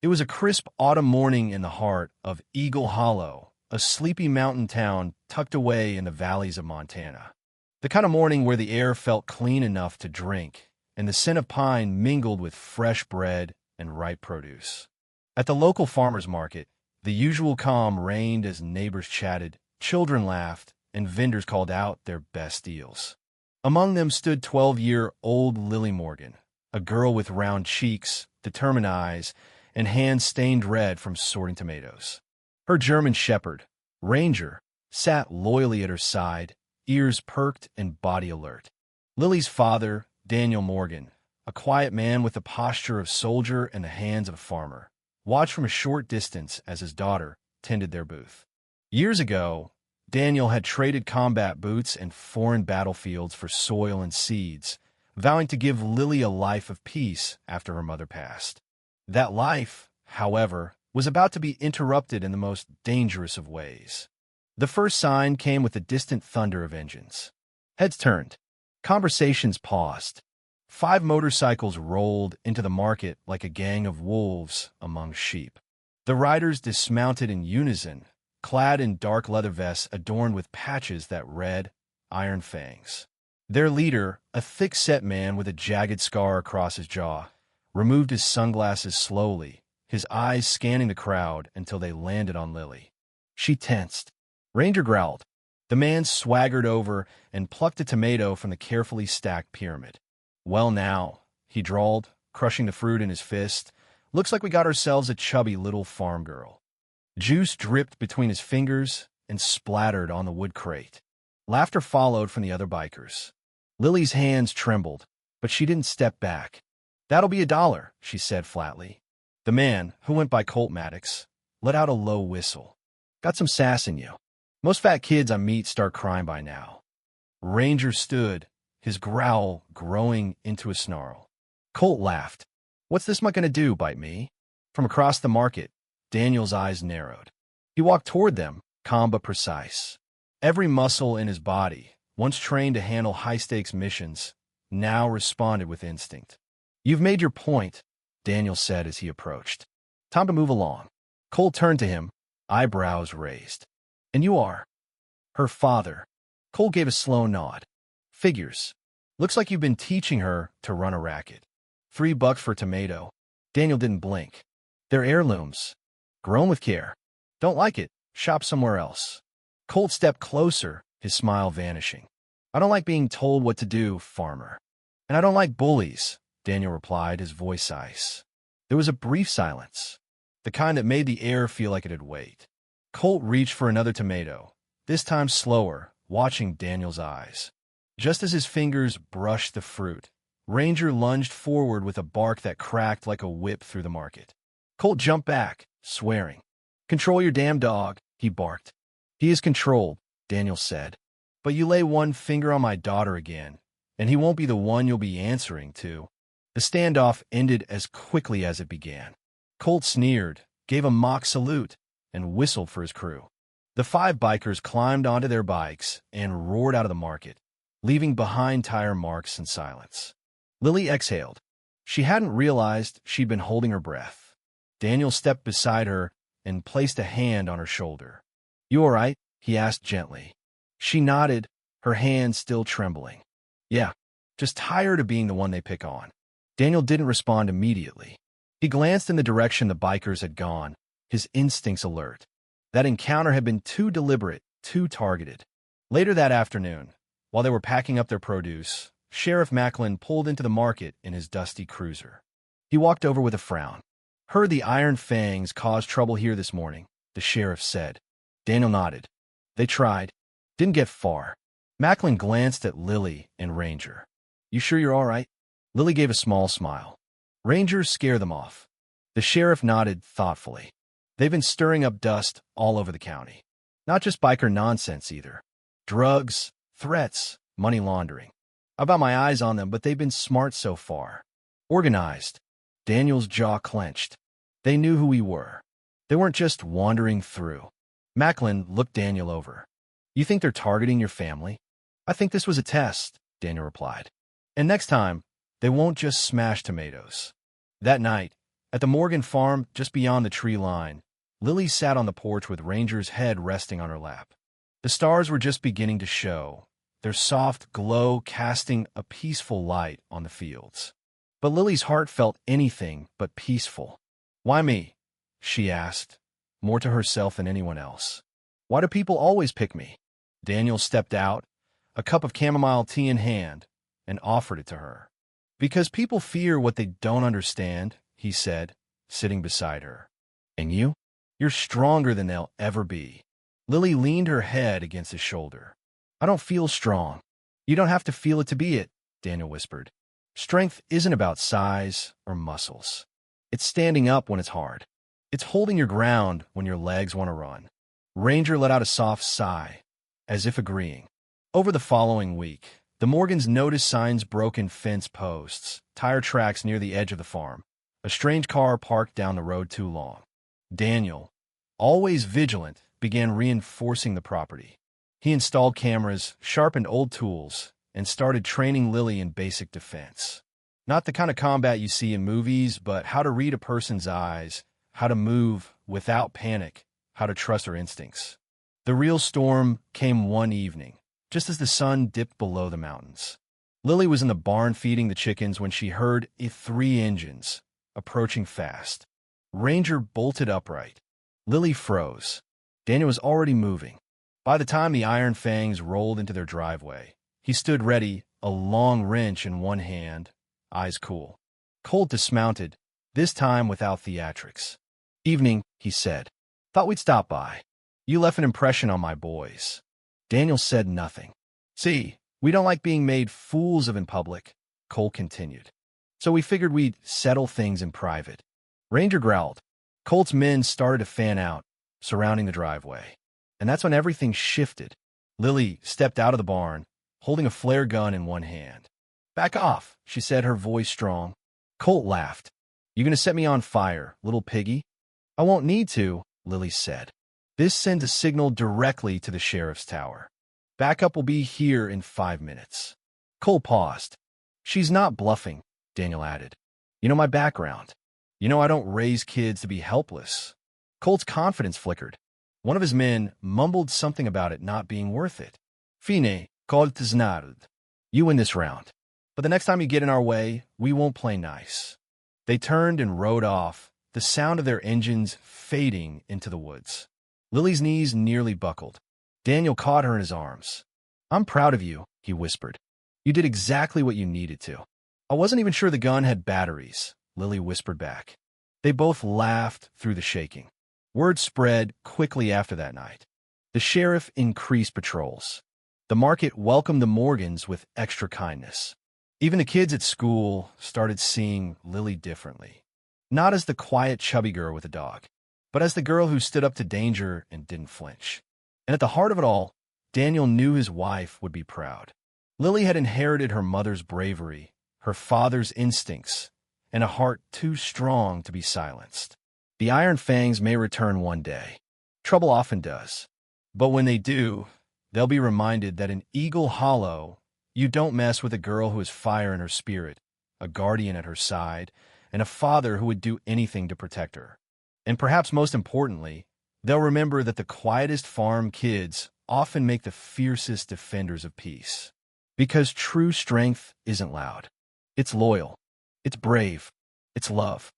It was a crisp autumn morning in the heart of Eagle Hollow, a sleepy mountain town tucked away in the valleys of Montana. The kind of morning where the air felt clean enough to drink, and the scent of pine mingled with fresh bread and ripe produce. At the local farmer's market, the usual calm reigned as neighbors chatted, children laughed, and vendors called out their best deals. Among them stood 12-year-old Lily Morgan, a girl with round cheeks, determined eyes, and hands stained red from sorting tomatoes. Her German shepherd, Ranger, sat loyally at her side, ears perked and body alert. Lily's father, Daniel Morgan, a quiet man with the posture of soldier and the hands of a farmer, watched from a short distance as his daughter tended their booth. Years ago, Daniel had traded combat boots and foreign battlefields for soil and seeds, vowing to give Lily a life of peace after her mother passed. That life, however, was about to be interrupted in the most dangerous of ways. The first sign came with the distant thunder of engines. Heads turned. Conversations paused. 5 motorcycles rolled into the market like a gang of wolves among sheep. The riders dismounted in unison, clad in dark leather vests adorned with patches that read Iron Fangs. Their leader, a thick-set man with a jagged scar across his jaw, removed his sunglasses slowly, his eyes scanning the crowd until they landed on Lily. She tensed. Ranger growled. The man swaggered over and plucked a tomato from the carefully stacked pyramid. "Well now," he drawled, crushing the fruit in his fist, "looks like we got ourselves a chubby little farm girl." Juice dripped between his fingers and splattered on the wood crate. Laughter followed from the other bikers. Lily's hands trembled, but she didn't step back. "That'll be $1, she said flatly. The man, who went by Colt Maddox, let out a low whistle. "Got some sass in you. Most fat kids I meet start crying by now." Ranger stood, his growl growing into a snarl. Colt laughed. "What's this mutt gonna do, bite me?" From across the market, Daniel's eyes narrowed. He walked toward them, calm but precise. Every muscle in his body, once trained to handle high-stakes missions, now responded with instinct. "You've made your point," Daniel said as he approached. "Time to move along." Colt turned to him, eyebrows raised. "And you are?" "Her father." Colt gave a slow nod. "Figures. Looks like you've been teaching her to run a racket. $3 for a tomato." Daniel didn't blink. "They're heirlooms. Grown with care. Don't like it? Shop somewhere else." Colt stepped closer, his smile vanishing. "I don't like being told what to do, farmer." "And I don't like bullies," Daniel replied, his voice ice. There was a brief silence, the kind that made the air feel like it had weight. Colt reached for another tomato, this time slower, watching Daniel's eyes. Just as his fingers brushed the fruit, Ranger lunged forward with a bark that cracked like a whip through the market. Colt jumped back, swearing. "Control your damn dog," he barked. "He is controlled," Daniel said. "But you lay one finger on my daughter again, and he won't be the one you'll be answering to." The standoff ended as quickly as it began. Colt sneered, gave a mock salute, and whistled for his crew. The 5 bikers climbed onto their bikes and roared out of the market, leaving behind tire marks and silence. Lily exhaled. She hadn't realized she'd been holding her breath. Daniel stepped beside her and placed a hand on her shoulder. "You all right?" he asked gently. She nodded, her hand still trembling. "Yeah, just tired of being the one they pick on." Daniel didn't respond immediately. He glanced in the direction the bikers had gone, his instincts alert. That encounter had been too deliberate, too targeted. Later that afternoon, while they were packing up their produce, Sheriff Macklin pulled into the market in his dusty cruiser. He walked over with a frown. "Heard the Iron Fangs caused trouble here this morning," the sheriff said. Daniel nodded. "They tried. Didn't get far." Macklin glanced at Lily and Ranger. "You sure you're all right?" Lily gave a small smile. "Rangers scare them off." The sheriff nodded thoughtfully. "They've been stirring up dust all over the county. Not just biker nonsense either. Drugs, threats, money laundering. I've got my eyes on them, but they've been smart so far. Organized." Daniel's jaw clenched. They knew who we were. They weren't just wandering through. Macklin looked Daniel over. "You think they're targeting your family?" "I think this was a test," Daniel replied. "And next time, they won't just smash tomatoes." That night, At the Morgan farm, just beyond the tree line, Lily sat on the porch with Ranger's head resting on her lap. The stars were just beginning to show, their soft glow casting a peaceful light on the fields. But Lily's heart felt anything but peaceful. "Why me?" she asked, more to herself than anyone else. "Why do people always pick me?" Daniel stepped out, a cup of chamomile tea in hand, and offered it to her. "Because people fear what they don't understand," he said, sitting beside her. "And you? You're stronger than they'll ever be." Lily leaned her head against his shoulder. "I don't feel strong." "You don't have to feel it to be it," Daniel whispered. "Strength isn't about size or muscles. It's standing up when it's hard. It's holding your ground when your legs want to run." Ranger let out a soft sigh, as if agreeing. Over the following week, the Morgans noticed signs, broken fence posts, tire tracks near the edge of the farm, a strange car parked down the road too long. Daniel, always vigilant, began reinforcing the property. He installed cameras, sharpened old tools, and started training Lily in basic defense. Not the kind of combat you see in movies, but how to read a person's eyes, how to move without panic, how to trust her instincts. The real storm came one evening, just as the sun dipped below the mountains. Lily was in the barn feeding the chickens when she heard three engines approaching fast. Ranger bolted upright. Lily froze. Daniel was already moving. By the time the Iron Fangs rolled into their driveway, he stood ready, a long wrench in one hand, eyes cool. Colt dismounted, this time without theatrics. "Evening," he said. "Thought we'd stop by. You left an impression on my boys." Daniel said nothing. "See, we don't like being made fools of in public," Colt continued. "So we figured we'd settle things in private." Ranger growled. Colt's men started to fan out, surrounding the driveway. And that's when everything shifted. Lily stepped out of the barn, holding a flare gun in one hand. "Back off," she said, her voice strong. Colt laughed. "You gonna set me on fire, little piggy?" "I won't need to," Lily said. "This sends a signal directly to the sheriff's tower. Backup will be here in 5 minutes." Colt paused. "She's not bluffing," Daniel added. "You know my background. You know I don't raise kids to be helpless." Colt's confidence flickered. One of his men mumbled something about it not being worth it. "Fine, Colt znard. You win this round. But the next time you get in our way, we won't play nice." They turned and rode off, the sound of their engines fading into the woods. Lily's knees nearly buckled. Daniel caught her in his arms. "I'm proud of you," he whispered. "You did exactly what you needed to." "I wasn't even sure the gun had batteries," Lily whispered back. They both laughed through the shaking. Word spread quickly after that night. The sheriff increased patrols. The market welcomed the Morgans with extra kindness. Even the kids at school started seeing Lily differently. Not as the quiet, chubby girl with a dog, but as the girl who stood up to danger and didn't flinch. And at the heart of it all, Daniel knew his wife would be proud. Lily had inherited her mother's bravery, her father's instincts, and a heart too strong to be silenced. The Iron Fangs may return one day. Trouble often does. But when they do, they'll be reminded that in Eagle Hollow, you don't mess with a girl who has fire in her spirit, a guardian at her side, and a father who would do anything to protect her. And perhaps most importantly, they'll remember that the quietest farm kids often make the fiercest defenders of peace. Because true strength isn't loud. It's loyal. It's brave. It's love.